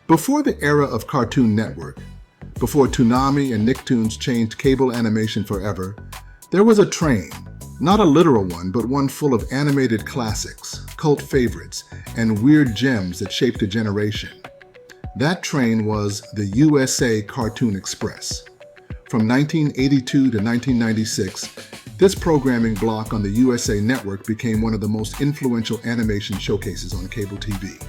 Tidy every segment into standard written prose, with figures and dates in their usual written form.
Before the era of Cartoon Network, before Toonami and Nicktoons changed cable animation forever, there was a train, not a literal one, but one full of animated classics, cult favorites, and weird gems that shaped a generation. That train was the USA Cartoon Express. From 1982 to 1996, this programming block on the USA Network became one of the most influential animation showcases on cable TV.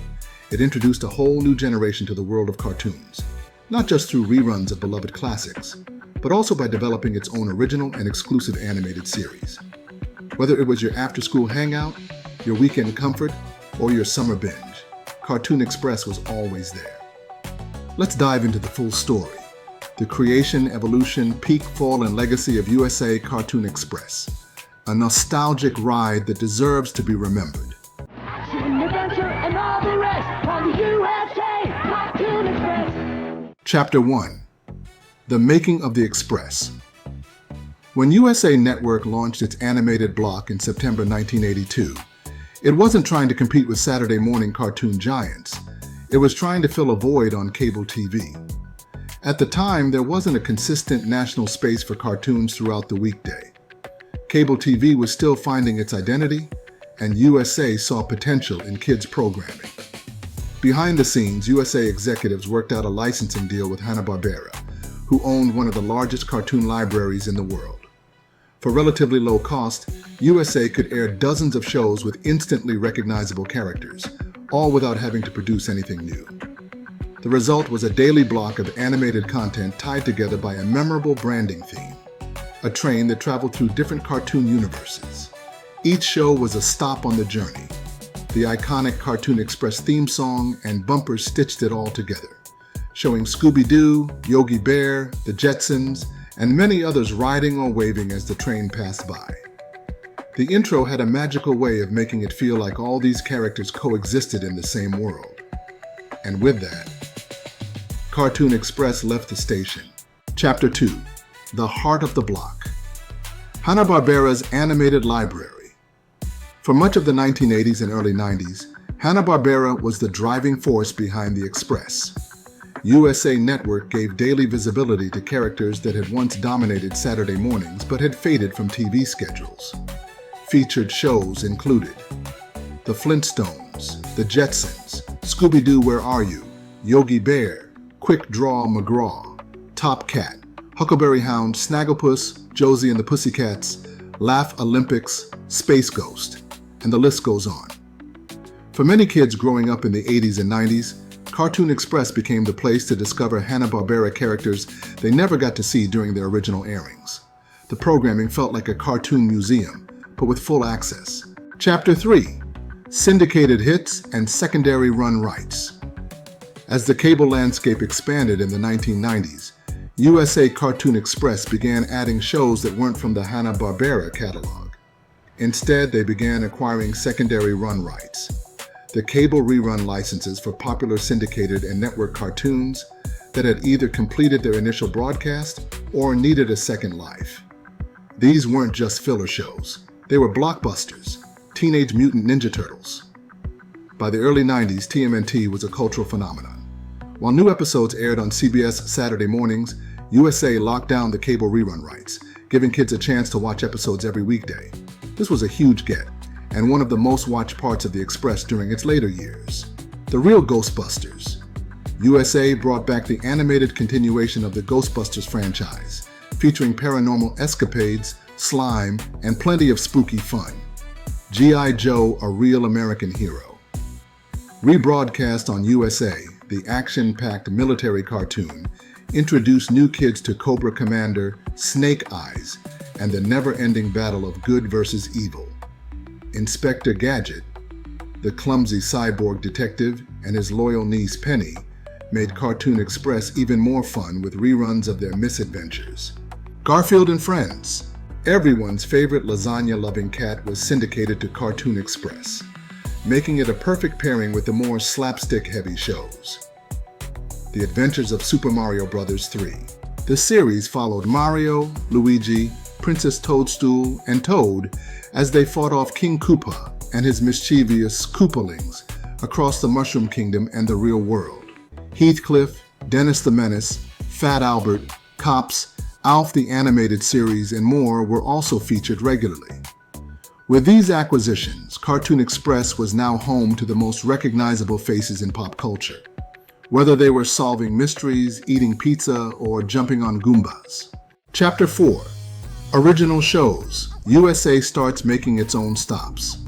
It introduced a whole new generation to the world of cartoons, not just through reruns of beloved classics, but also by developing its own original and exclusive animated series. Whether it was your after-school hangout, your weekend comfort, or your summer binge, Cartoon Express was always there. Let's dive into the full story. The creation, evolution, peak, fall, and legacy of USA Cartoon Express. A nostalgic ride that deserves to be remembered. Action, adventure, and all the rest on the USA Cartoon Express. Chapter 1. The Making of the Express. When USA Network launched its animated block in September 1982, it wasn't trying to compete with Saturday morning cartoon giants. It was trying to fill a void on cable TV. At the time, there wasn't a consistent national space for cartoons throughout the weekday. Cable TV was still finding its identity, and USA saw potential in kids' programming. Behind the scenes, USA executives worked out a licensing deal with Hanna-Barbera, who owned one of the largest cartoon libraries in the world. For relatively low cost, USA could air dozens of shows with instantly recognizable characters, all without having to produce anything new. The result was a daily block of animated content tied together by a memorable branding theme, a train that traveled through different cartoon universes. Each show was a stop on the journey. The iconic Cartoon Express theme song and bumpers stitched it all together, showing Scooby-Doo, Yogi Bear, the Jetsons, and many others riding or waving as the train passed by. The intro had a magical way of making it feel like all these characters coexisted in the same world. And with that, Cartoon Express left the station. Chapter 2. The Heart of the Block. Hanna-Barbera's Animated Library. For much of the 1980s and early 90s, Hanna-Barbera was the driving force behind the Express. USA Network gave daily visibility to characters that had once dominated Saturday mornings but had faded from TV schedules. Featured shows included The Flintstones, The Jetsons, Scooby-Doo Where Are You?, Yogi Bear, Quick Draw McGraw, Top Cat, Huckleberry Hound, Snagglepuss, Josie and the Pussycats, Laugh Olympics, Space Ghost, and the list goes on. For many kids growing up in the 80s and 90s, Cartoon Express became the place to discover Hanna-Barbera characters they never got to see during their original airings. The programming felt like a cartoon museum, but with full access. Chapter 3. Syndicated hits and secondary run rights. As the cable landscape expanded in the 1990s, USA Cartoon Express began adding shows that weren't from the Hanna-Barbera catalog. Instead, they began acquiring secondary run rights, the cable rerun licenses for popular syndicated and network cartoons that had either completed their initial broadcast or needed a second life. These weren't just filler shows. They were blockbusters, Teenage Mutant Ninja Turtles. By the early 90s, TMNT was a cultural phenomenon. While new episodes aired on CBS Saturday mornings, USA locked down the cable rerun rights, giving kids a chance to watch episodes every weekday. This was a huge get, and one of the most watched parts of the Express during its later years. The real Ghostbusters. USA brought back the animated continuation of the Ghostbusters franchise, featuring paranormal escapades, slime, and plenty of spooky fun. G.I. Joe, a real American hero. Rebroadcast on USA, the action-packed military cartoon introduced new kids to Cobra Commander, Snake Eyes, and the never-ending battle of good versus evil. Inspector Gadget, the clumsy cyborg detective, and his loyal niece Penny made Cartoon Express even more fun with reruns of their misadventures. Garfield and Friends. Everyone's favorite lasagna-loving cat was syndicated to Cartoon Express, making it a perfect pairing with the more slapstick-heavy shows. The Adventures of Super Mario Bros. 3. The series followed Mario, Luigi, Princess Toadstool, and Toad as they fought off King Koopa and his mischievous Koopalings across the Mushroom Kingdom and the real world. Heathcliff, Dennis the Menace, Fat Albert, Cops, Alf the Animated Series, and more were also featured regularly. With these acquisitions, Cartoon Express was now home to the most recognizable faces in pop culture, whether they were solving mysteries, eating pizza, or jumping on Goombas. Chapter 4. Original Shows. USA starts making its own stops.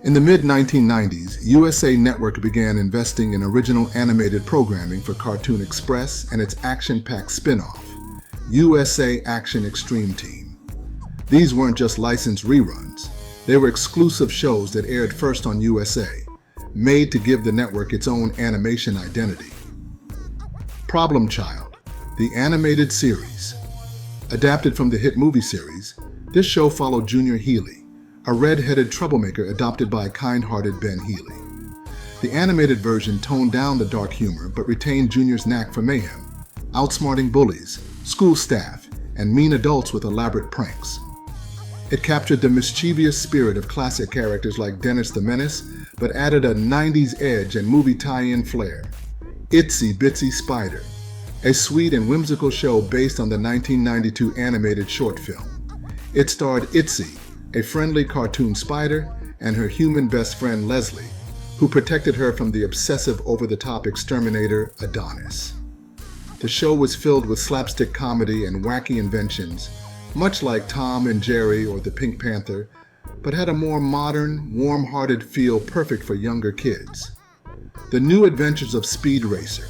In the mid-1990s, USA Network began investing in original animated programming for Cartoon Express and its action-packed spin-off, USA Action Extreme Team. These weren't just licensed reruns. They were exclusive shows that aired first on USA, made to give the network its own animation identity. Problem Child, the animated series. Adapted from the hit movie series, this show followed Junior Healy, a red-headed troublemaker adopted by kind-hearted Ben Healy. The animated version toned down the dark humor but retained Junior's knack for mayhem, outsmarting bullies, school staff, and mean adults with elaborate pranks. It captured the mischievous spirit of classic characters like Dennis the Menace, but added a 90s edge and movie tie-in flair. Itsy Bitsy Spider, a sweet and whimsical show based on the 1992 animated short film. It starred Itsy, a friendly cartoon spider, and her human best friend Leslie, who protected her from the obsessive over-the-top exterminator Adonis. The show was filled with slapstick comedy and wacky inventions, much like Tom and Jerry or the Pink Panther, but had a more modern, warm-hearted feel perfect for younger kids. The New Adventures of Speed Racer.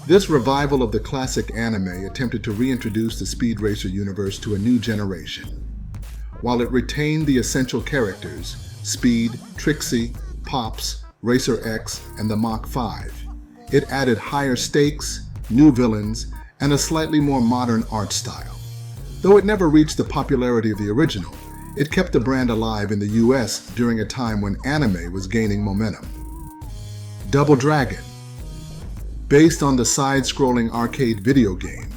This revival of the classic anime attempted to reintroduce the Speed Racer universe to a new generation. While it retained the essential characters, Speed, Trixie, Pops, Racer X, and the Mach 5, it added higher stakes, new villains, and a slightly more modern art style. Though it never reached the popularity of the original, it kept the brand alive in the US during a time when anime was gaining momentum. Double Dragon. Based on the side-scrolling arcade video game,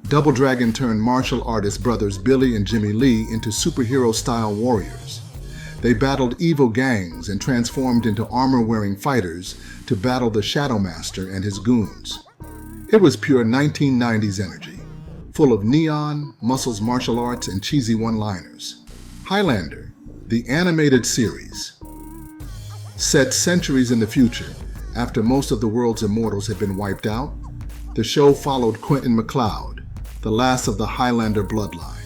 Double Dragon turned martial artist brothers Billy and Jimmy Lee into superhero-style warriors. They battled evil gangs and transformed into armor-wearing fighters to battle the Shadow Master and his goons. It was pure 1990s energy, full of neon, muscles martial arts, and cheesy one-liners. Highlander, the animated series. Set centuries in the future, after most of the world's immortals had been wiped out, the show followed Quentin MacLeod, the last of the Highlander bloodline.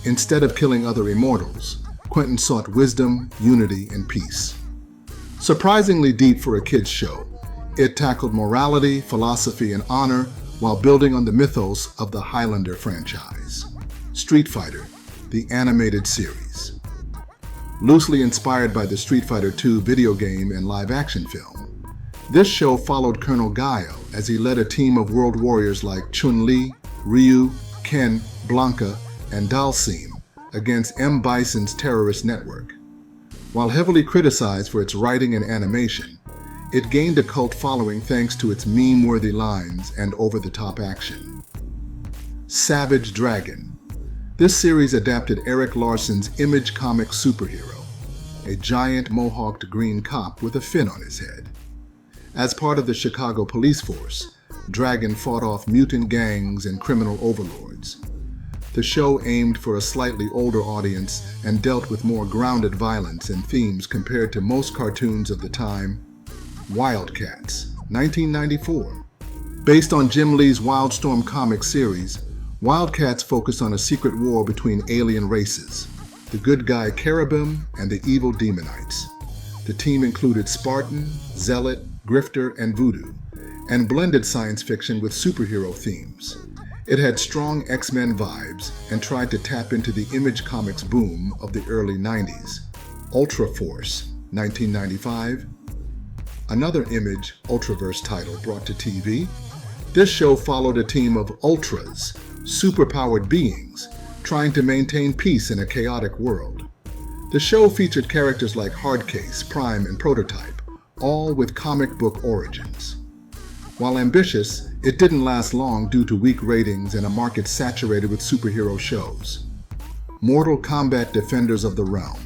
Instead of killing other immortals, Quentin sought wisdom, unity, and peace. Surprisingly deep for a kids' show, it tackled morality, philosophy, and honor while building on the mythos of the Highlander franchise. Street Fighter, the animated series. Loosely inspired by the Street Fighter II video game and live-action film, this show followed Colonel Gaio as he led a team of world warriors like Chun-Li, Ryu, Ken, Blanca, and Dalsim against M. Bison's terrorist network. While heavily criticized for its writing and animation, it gained a cult following thanks to its meme-worthy lines and over-the-top action. Savage Dragon. This series adapted Eric Larson's Image comic superhero, a giant mohawked green cop with a fin on his head. As part of the Chicago police force, Dragon fought off mutant gangs and criminal overlords. The show aimed for a slightly older audience and dealt with more grounded violence and themes compared to most cartoons of the time. WildC.A.T.s, 1994. Based on Jim Lee's Wildstorm comic series, WildC.A.T.s focused on a secret war between alien races, the good guy Cherubim and the evil Demonites. The team included Spartan, Zealot, Grifter, and Voodoo, and blended science fiction with superhero themes. It had strong X-Men vibes and tried to tap into the Image Comics boom of the early 90s. Ultraforce, 1995. Another Image Ultraverse title brought to TV. This show followed a team of Ultras, superpowered beings, trying to maintain peace in a chaotic world. The show featured characters like Hardcase, Prime, and Prototype, all with comic book origins. While ambitious, it didn't last long due to weak ratings and a market saturated with superhero shows. Mortal Kombat Defenders of the Realm.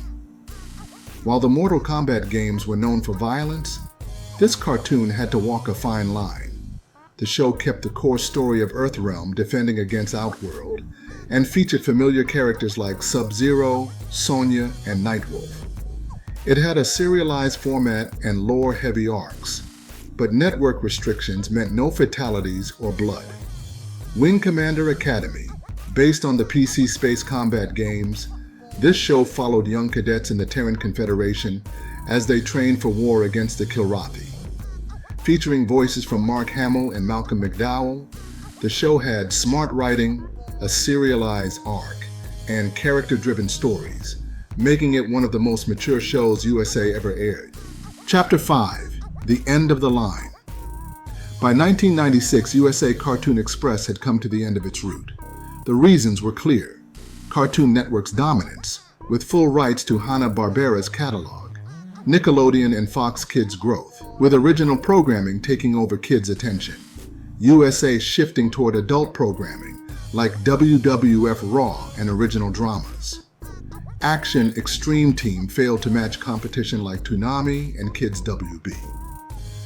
While the Mortal Kombat games were known for violence, this cartoon had to walk a fine line. The show kept the core story of Earthrealm defending against Outworld, and featured familiar characters like Sub-Zero, Sonya, and Nightwolf. It had a serialized format and lore-heavy arcs, but network restrictions meant no fatalities or blood. Wing Commander Academy, based on the PC space combat games, this show followed young cadets in the Terran Confederation as they trained for war against the Kilrathi. Featuring voices from Mark Hamill and Malcolm McDowell, the show had smart writing, a serialized arc, and character-driven stories, making it one of the most mature shows USA ever aired. Chapter 5: The End of the Line. By 1996, USA Cartoon Express had come to the end of its route. The reasons were clear: Cartoon Network's dominance, with full rights to Hanna-Barbera's catalog, Nickelodeon and Fox Kids' growth, with original programming taking over kids' attention, USA shifting toward adult programming, like WWF Raw and original dramas. Action Extreme Team failed to match competition like Toonami and Kids WB.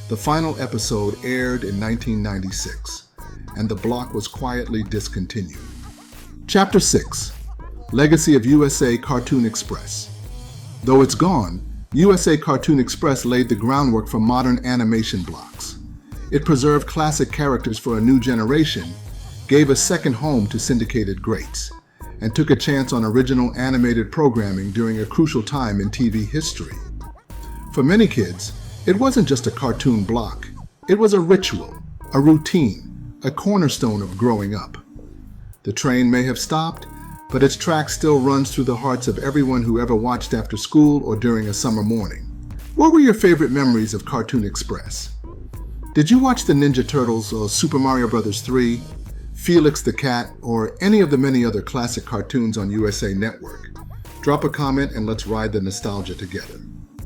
The final episode aired in 1996, and the block was quietly discontinued. Chapter 6: Legacy of USA Cartoon Express. Though it's gone, USA Cartoon Express laid the groundwork for modern animation blocks. It preserved classic characters for a new generation, gave a second home to syndicated greats, and took a chance on original animated programming during a crucial time in TV history. For many kids, it wasn't just a cartoon block. It was a ritual, a routine, a cornerstone of growing up. The train may have stopped, but its track still runs through the hearts of everyone who ever watched after school or during a summer morning. What were your favorite memories of Cartoon Express? Did you watch the Ninja Turtles or Super Mario Bros. 3? Felix the Cat, or any of the many other classic cartoons on USA Network? Drop a comment and let's ride the nostalgia together.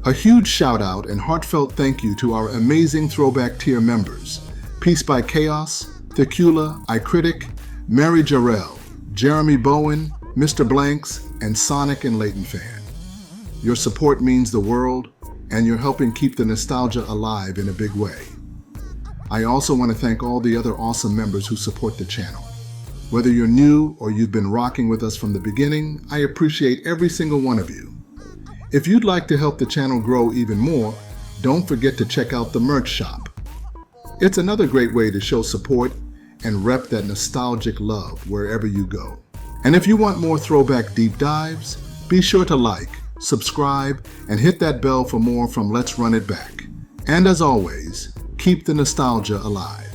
A huge shout out and heartfelt thank you to our amazing Throwback Tier members: Peace by Chaos, Thecula, iCritic, Mary Jarrell, Jeremy Bowen, Mr. Blanks, and Sonic and Leighton Fan. Your support means the world, and you're helping keep the nostalgia alive in a big way. I also want to thank all the other awesome members who support the channel. Whether you're new or you've been rocking with us from the beginning, I appreciate every single one of you. If you'd like to help the channel grow even more, don't forget to check out the merch shop. It's another great way to show support and rep that nostalgic love wherever you go. And if you want more throwback deep dives, be sure to like, subscribe, and hit that bell for more from Let's Run It Back. And as always, keep the nostalgia alive.